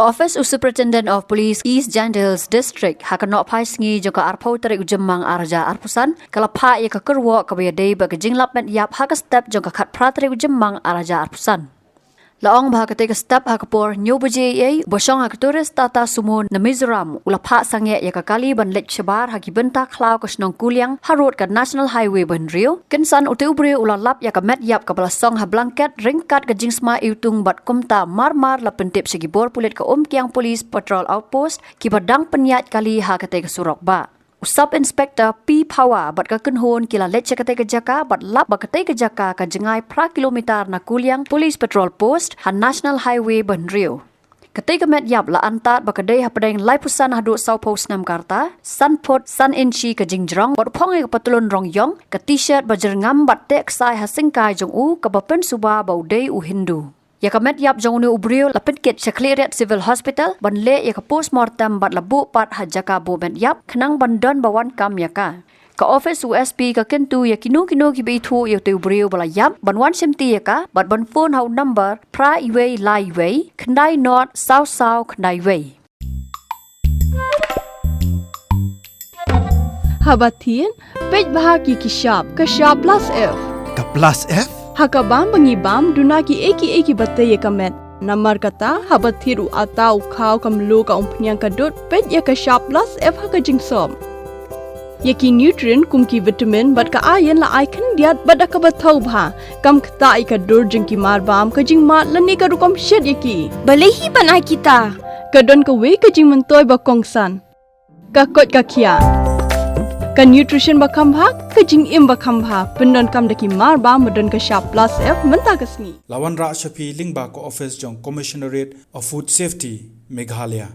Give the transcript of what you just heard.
Office Superintendent of Police East Jandals District hakanok pai sngi jongka arpau tarik ujemang arja arpusan kalapa ya ka Kyrwoh ka bayadei ba jinglap Metïap haka step jongka khat pra tarik ujemang arja arpusan. Laong bah ketika step hakapor new bajai bosong hak turis tata sumun na Mizoram ulapa sange ya ka kali ban Leit Shabar haki benta Khlaw ka Shillong Kuliang harut ka National Highway ban Rio kensan utubri ulalap ya ka Metïap ka belasong ha blanket ringkat ka jingsma iutung bat kumta marmar la pentip segibor Pulit ka Kiang Police Patrol Outpost ki badang penyat kali ha ketika surok ba. Sub Inspector P Power bat ka kenhon kila Leit ketika jaka bat lap ba ketika jaka ka jengai pra kilometer na Kuliang Police Patrol Post ha National Highway ban Rio. Ketika Metïap la antat ba kadai ha pedeng lai pusan hadu South Post Nam Karta Sunpot Sun Inchi ka jingjrong bat phong ka patulun rong yong ka t-shirt ba jerngam bat tek sai ha singkai jong u ka ba pen suba ba udei u Hindu. Ya ka Metïap jong nu ubrio la penkit Shaklirat Civil Hospital ban le ya ka postmortem bat labu pat ha jaka bo Metïap khnang bandon bawan kam ya ka. Ka office USP ka kentu ya kinu ki beithu ya te ubrio bala yap ban wan Shimti ya ka bat ban phone hau number pra iwei lai wei khnai north south khnai wei. Habatin pej bahagi kishab ka shab plus F. Ka plus F? Hakabam bangibam dunaki eki batte ye kamet. Namar kata habathiru atau khaw kamlu ka umpnyang kadut pet ya ka sharp plus F haka jingsom. Yaki nutrient kumki vitamin bat ka iron la icon diat bat ka bathau bha kam khta ai ka dur jingki mar bam ka jing mat lani ka rukom shed yaki. Balehi banai kita. Kadon ka we ka jing mentoy ba kongsan. Ka kot ka khia. Ka nutrition bakam bha ka jing im bakam bha pendon kam daki mar ba modon ka sharp plus F menta kasni Lawan Ra Shapi Lingba ko office jong Commissionerate of Food Safety Meghalaya.